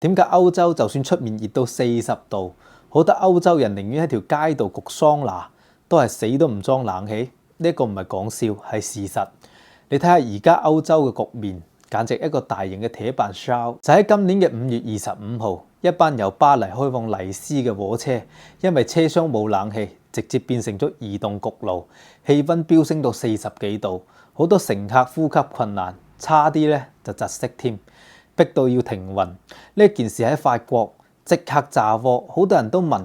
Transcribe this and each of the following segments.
點解歐洲就算出面熱到40度，好多歐洲人寧願喺條街度焗桑拿，都係死都唔裝冷氣？呢個唔係講笑，係事實。你睇下而家歐洲嘅局面，簡直一個大型嘅鐵板燒。就喺今年嘅5月25號，一班由巴黎開往尼斯嘅火車，因為車廂冇冷氣，直接變成咗移動焗爐，氣溫飆升到40幾度，好多乘客呼吸困難，差啲咧就窒息添。逼到要停運，呢件事喺法國即刻炸鍋，好多人都問：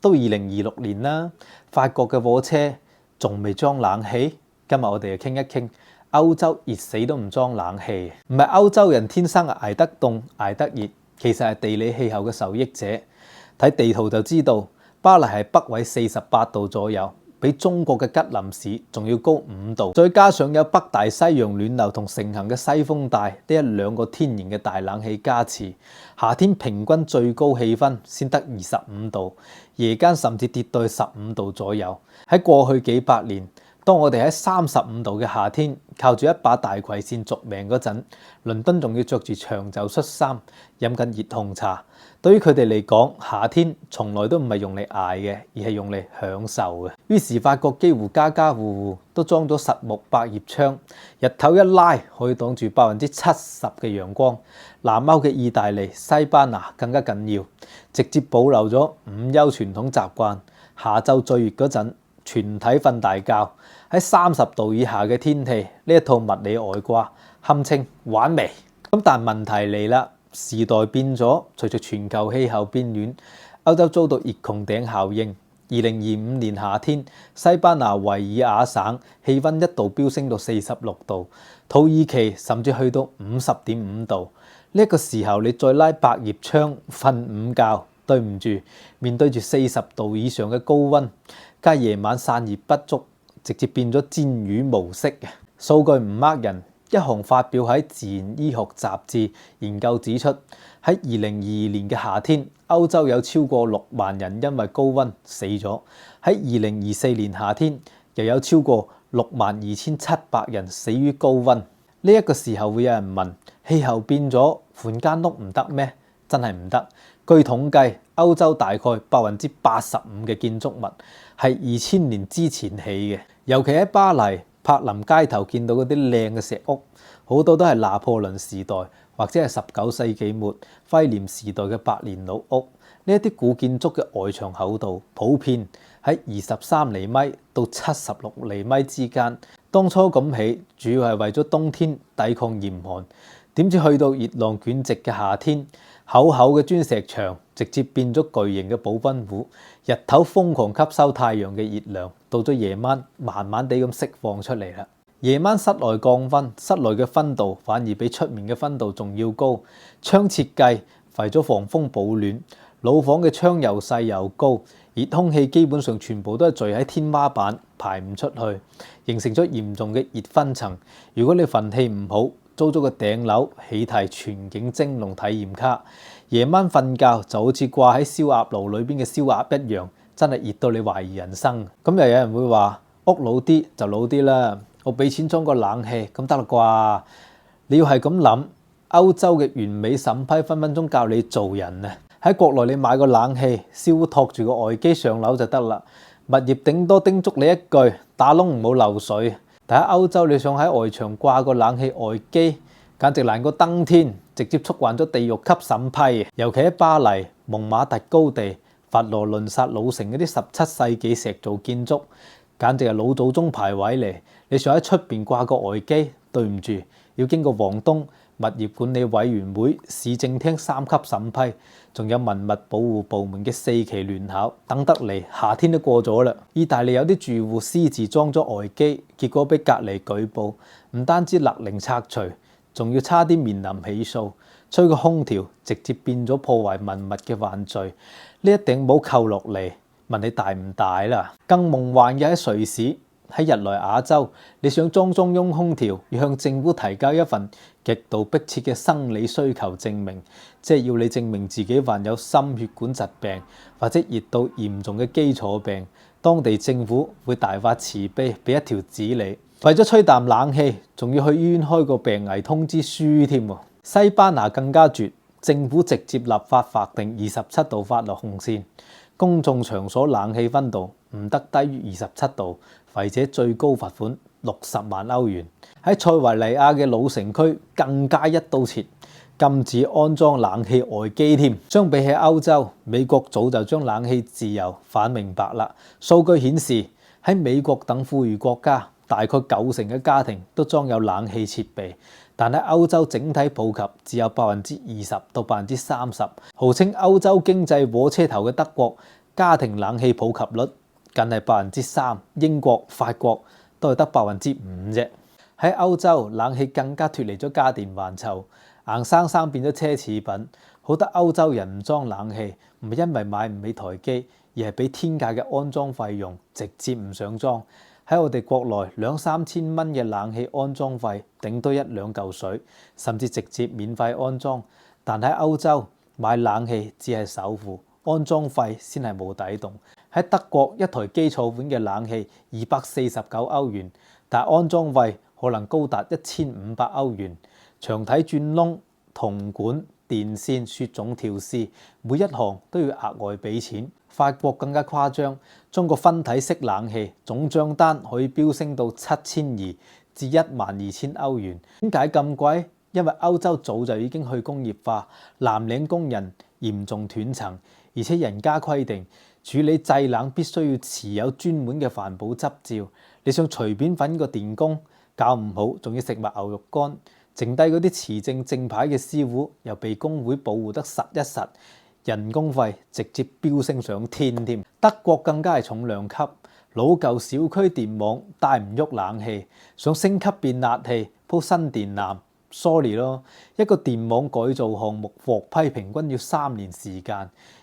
都2026年啦，法國嘅火車仲未裝冷氣？今日我哋就傾一傾歐洲熱死都唔裝冷氣，唔係歐洲人天生捱得凍捱得熱，其實係地理氣候嘅受益者。睇地圖就知道，巴黎係北緯48度左右，比中國嘅吉林市仲要高5度，再加上有北大西洋暖流同盛行嘅西風帶，呢1-2個天然嘅大冷氣加持，夏天平均最高氣溫先得25度，夜間甚至跌到15度左右。喺過去幾百年，當我哋喺35度嘅夏天靠住一把大葵扇續命嗰陣，倫敦仲要着住長袖恤衫飲緊熱紅茶。對於佢哋嚟講，夏天從來都唔係用嚟捱嘅，而係用嚟享受嘅。於是法國幾乎家家戶戶都裝咗實木百葉窗，日頭一拉可以擋住70%嘅陽光。南歐嘅意大利、西班牙更加緊要，直接保留咗午休傳統習慣。下晝最熱嗰陣，全體瞓大覺。喺30度以下嘅天氣，呢一套物理外掛堪稱玩味。咁但問題嚟啦。時代變咗，隨住全球氣候變暖，歐洲遭到熱穹頂效應。2025年夏天，西班牙維爾瓦省氣溫一度飆升到46度，土耳其甚至去到50.5度。呢個時候你再拉百葉窗瞓午覺，對唔住，面對住40度以上嘅高溫，加夜晚散熱不足，直接變咗煎魚模式嘅。數據唔呃人。一項發表喺《自然醫學雜誌》研究指出，喺2022年嘅夏天，歐洲有超過6萬人因為高溫死咗；喺2024年夏天，又有超過62,700人死於高溫。呢一個時候會有人問：氣候變咗，換間屋唔得咩？真係唔得。據統計，歐洲大概85%嘅建築物係2000年之前起嘅，尤其喺巴黎。柏林街頭見到嗰啲靚嘅石屋，好多都係拿破崙時代或者係19世紀末威廉時代嘅百年老屋。呢一啲古建築嘅外牆厚度普遍喺23厘米到76厘米之間。當初咁起，主要係為咗冬天抵抗嚴寒。點知去到熱浪捲席嘅夏天，厚厚嘅磚石牆直接變咗巨型嘅保溫壺，日頭瘋狂吸收太陽嘅熱量，到咗夜晚慢慢地咁釋放出嚟啦。夜晚室內降溫，室內嘅溫度反而比出面嘅溫度仲要高。窗設計為咗防風保暖，老房嘅窗又細又高，熱空氣基本上全部都係聚喺天花板，排唔出去，形成咗嚴重嘅熱分層。如果你運氣唔好，租咗個頂樓起題全景蒸籠體驗卡，夜晚瞓覺就好似掛喺燒鴨爐裏邊嘅燒鴨一樣，真係熱到你懷疑人生。咁又有人會話屋老啲就老啲啦，我俾錢裝個冷氣咁得啦啩？你要係咁諗，歐洲嘅完美審批分分鐘教你做人啊！喺國內你買個冷氣，燒托住個外機上樓就得啦，物業頂多叮囑你一句：打窿唔好漏水。但喺歐洲，你想喺外牆掛個冷氣外機，簡直難過登天，直接觸犯咗地獄級審批。尤其喺巴黎、蒙馬特高地、佛羅倫薩老城嗰啲17世紀石造建築，簡直係老祖宗牌位嚟。你想喺出邊掛個外機，對唔住，要經過房東、物業管理委員會、市政廳3級審批，仲有文物保護部門嘅4期聯考，等得嚟夏天都過咗啦。意大利有啲住戶私自裝咗外機，結果俾隔離舉報，唔單止勒令拆除，仲要差啲面臨起訴。吹個空調直接變咗破壞文物嘅犯罪。呢一頂帽扣落嚟，問你大唔大啦？更夢幻嘅喺瑞士。喺日內瓦州，你想裝中央空調，要向政府提交一份極度迫切嘅生理需求證明，即係要你證明自己患有心血管疾病或者熱到嚴重嘅基礎病。當地政府會大發慈悲，俾一條紙你，為咗吹啖冷氣，仲要去醫院開個病危通知書添。西班牙更加絕，政府直接立法劃定27度法律紅線，公眾場所冷氣溫度唔得低於27度，違者最高罰款60萬歐元。喺塞維利亞嘅老城區更加一刀切，禁止安裝冷氣外機添。相比起歐洲，美國早就將冷氣自由反明白啦。數據顯示喺美國等富裕國家，大概90%嘅家庭都裝有冷氣設備，但喺歐洲整體普及只有20%到30%。號稱歐洲經濟火車頭嘅德國，家庭冷氣普及率僅係3%，英國、法國都係得5%啫。喺歐洲，冷氣更加脫離咗家電範疇，硬生生變咗奢侈品。好多歐洲人唔裝冷氣，唔係因為買唔起台機，而係俾天價嘅安裝費用，直接唔想裝。喺我哋國內2-3千蚊嘅冷氣安裝費，頂多1-2嚿水，甚至直接免費安裝。但喺歐洲買冷氣只係首付，安裝費先係冇底洞。喺德國一台基礎款嘅冷氣249歐元，但安裝費可能高達1500歐元。牆體轉窿、銅管、電線、雪種調試，每一項都要額外俾錢。法國更加誇張，中國分體式冷氣總賬單可以飆升到7200至12000歐元。點解咁貴？因為歐洲早就已經去工業化，藍領工人嚴重斷層，而且人家規定處理製冷必須要持有專門嘅環保執照。你想隨便揾個電工，搞唔好仲要食埋牛肉乾。剩低嗰啲持證正牌嘅師傅又被工會保護得實一實，人工費直接飆升上天添。德國更加係重量級，老舊小區電網帶唔喐冷氣，想升級變壓器鋪新電纜 ，sorry 咯，一個電網改造項目獲批平均要3年時間，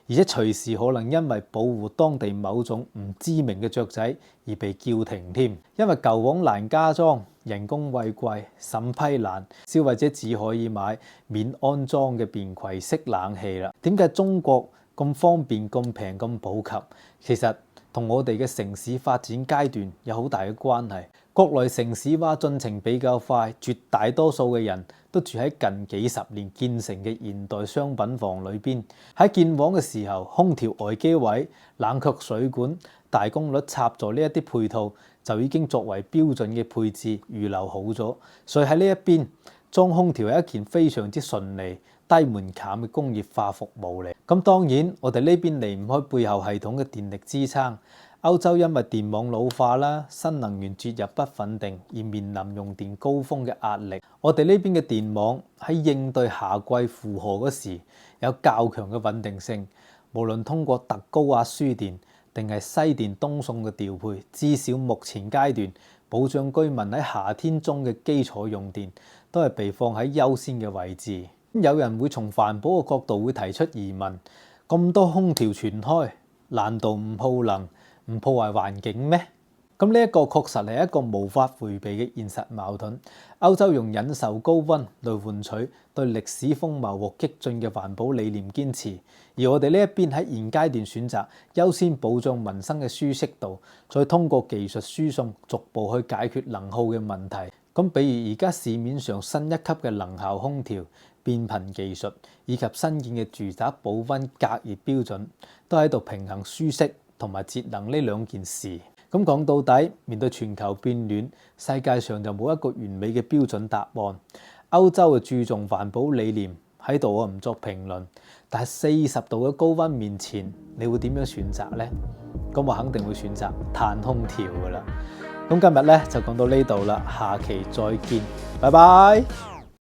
而且隨時可能因為保護當地某種唔知名嘅雀仔而被叫停添。因為舊網難加裝，人工費貴，審批難，消費者只可以買免安裝嘅便攜式冷氣啦。點解中國咁方便、咁平、咁普及？其實同我哋嘅城市發展階段有好大嘅關係。國內城市化進程比較快，絕大多數嘅人都住喺近幾十年建成嘅現代商品房裏邊。喺建房嘅時候，空調外機位、冷卻水管、大功率插座呢一啲配套就已經作為標準嘅配置預留好咗，所以喺呢一邊裝空調係一件非常之順利、低門檻嘅工業化服務嚟。咁當然我哋呢邊離唔開背後系統嘅電力支撐。歐洲因為電網老化啦、新能源接入不穩定而面臨用電高峰嘅壓力。我哋呢邊嘅電網喺應對夏季負荷嗰時有較強嘅穩定性，無論通過特高壓輸電定係西電東送嘅調配，至少目前階段保障居民喺夏天中嘅基礎用電都係被放喺優先嘅位置。有人會從環保嘅角度會提出疑問：咁多空調全開，難道唔耗能、唔破壞環境咩？咁呢一個確實係一個無法迴避嘅現實矛盾。歐洲用忍受高溫嚟換取對歷史風貌和激進嘅環保理念堅持，而我哋呢一邊喺現階段選擇優先保障民生嘅舒適度，再通過技術輸送逐步去解決能耗嘅問題。咁比如而家市面上新一級嘅能效空調、變頻技術以及新建嘅住宅保溫隔熱標準，都喺度平衡舒適同埋節能呢兩件事。咁講到底，面對全球變暖，世界上就冇一個完美嘅標準答案。歐洲嘅注重環保理念喺度，我唔作評論。但係40度嘅高溫面前，你會點樣選擇呢？咁我肯定會選擇嘆空調㗎喇。咁今日咧就講到呢度啦，下期再見，拜拜。